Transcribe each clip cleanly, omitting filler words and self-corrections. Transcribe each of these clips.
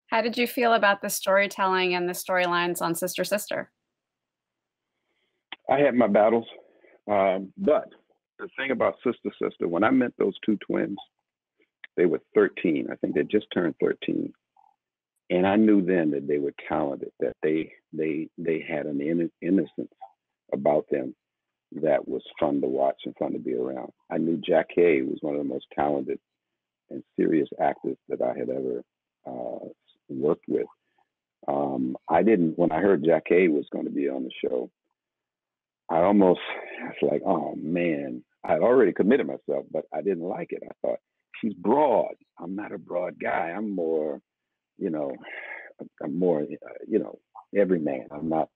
How did you feel about the storytelling and the storylines on Sister Sister? I had my battles, but the thing about Sister Sister, when I met those two twins, they were 13. I think they just turned 13, and I knew then that they were talented. That they had an innocence about them that was fun to watch and fun to be around. I knew Jack Hay was one of the most talented and serious actors that I had ever worked with. I didn't, when I heard Jack Hay was going to be on the show, I was like, oh man, I'd already committed myself, but I didn't like it. I thought, she's broad. I'm not a broad guy. I'm more, you know, I'm more, everyman. I'm not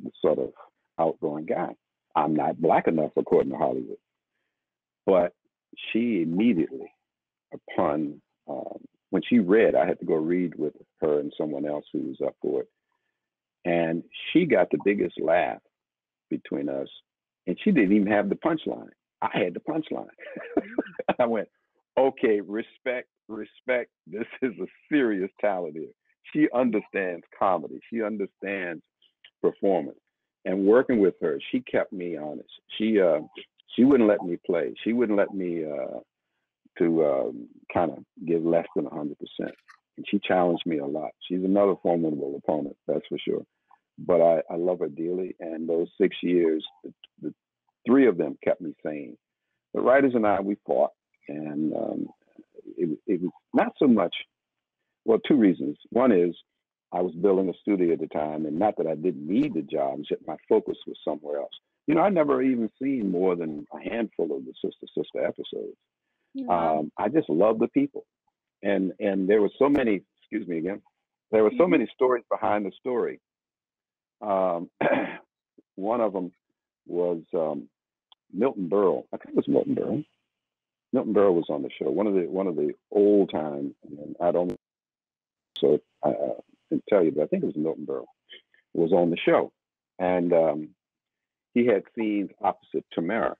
the sort of outgoing guy. I'm not black enough according to Hollywood. But she immediately, upon when she read, I had to go read with her and someone else who was up for it, and she got the biggest laugh between us, and she didn't even have the punchline. I had the punchline. I went, okay, respect. This is a serious talent here. She understands comedy. She understands performance. And working with her, she kept me honest. She wouldn't let me play. She wouldn't let me kind of give less than 100%. And she challenged me a lot. She's another formidable opponent, that's for sure. But I love her dearly. And those 6 years, the three of them kept me sane. The writers and I, we fought. And it was not so much, well, two reasons. One is I was building a studio at the time, and not that I didn't need the job, it's just my focus was somewhere else. I never even seen more than a handful of the Sister Sister episodes. Wow. I just love the people. And there were so many, excuse me again, there were so many stories behind the story. One of them was Milton Berle. I think it was Milton Berle. Milton Berle was on the show. One of the old time, and I don't so I can tell you, but I think it was Milton Berle was on the show, and he had scenes opposite Tamara.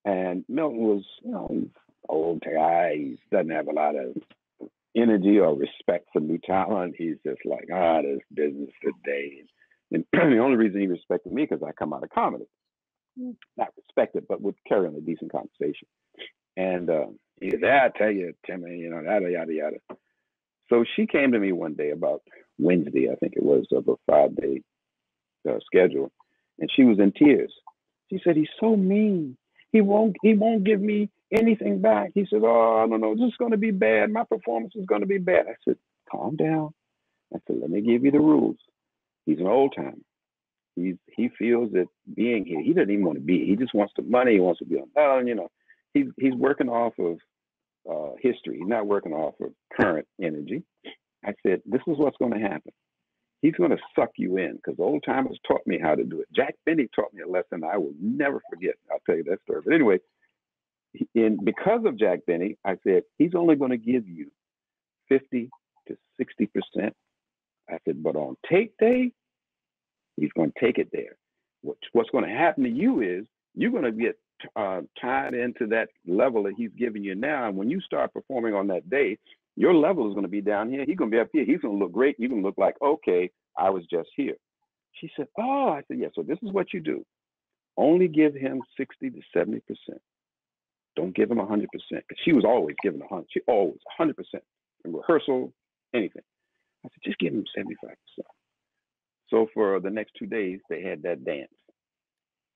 And Milton was, he's an old guy. He doesn't have a lot of energy or respect for new talent. He's just like, this business today. And the only reason he respected me because I come out of comedy. Not respected, but would carry on a decent conversation. And he said, I tell you, Timmy, yada, yada, yada. So she came to me one day about Wednesday, I think it was, of a 5-day schedule. And she was in tears. She said, he's so mean. He won't give me anything back. He said, oh, I don't know, this is going to be bad. My performance is going to be bad. I said, calm down. I said, let me give you the rules. He's an old timer. He feels that being here, he doesn't even want to be here. He just wants the money. He wants to be on. He's working off of history. He's not working off of current energy. I said, this is what's going to happen. He's going to suck you in because old timers taught me how to do it. Jack Benny taught me a lesson I will never forget. I'll tell you that story. But anyway, because of Jack Benny, I said, he's only going to give you 50 to 60%. I said, but on tape day, he's going to take it there. What's going to happen to you is you're going to get tied into that level that he's giving you now. And when you start performing on that day, your level is going to be down here. He's going to be up here. He's going to look great. You're going to look like, okay, I was just here. She said, oh, I said, yeah, so this is what you do. Only give him 60 to 70%. Don't give him 100%. Because she was always giving 100. She always 100% in rehearsal, anything. I said, just give him 75%. So for the next 2 days, they had that dance.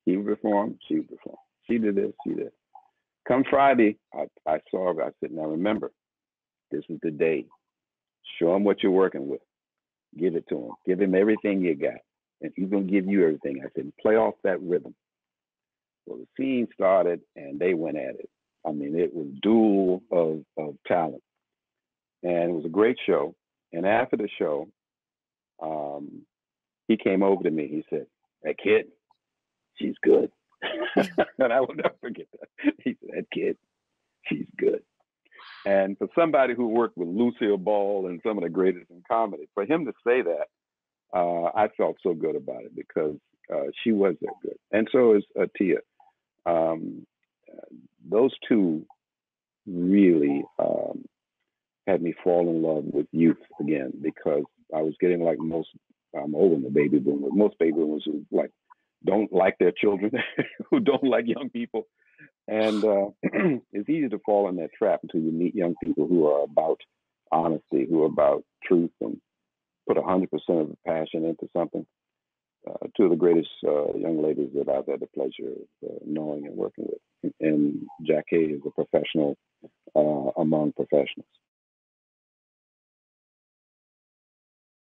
He would perform, she would perform. She did this, she did. Come Friday, I saw her. I said, now remember, this is the day. Show him what you're working with. Give it to him. Give him everything you got. And he's going to give you everything. I said, play off that rhythm. Well, the scene started and they went at it. I mean, it was duel of talent. And it was a great show. And after the show, he came over to me. He said, that kid, she's good. And I will never forget that. He said, that kid, she's good. And for somebody who worked with Lucille Ball and some of the greatest in comedy, for him to say that, I felt so good about it because she was that good. And so is Tia. Those two really had me fall in love with youth again, because I was getting like most, I'm older than the baby boomers, most baby boomers who like don't like their children, who don't like young people. And it's easy to fall in that trap until you meet young people who are about honesty, who are about truth, and put 100% of the passion into something. Two of the greatest young ladies that I've had the pleasure of knowing and working with. And Jack Hay is a professional among professionals.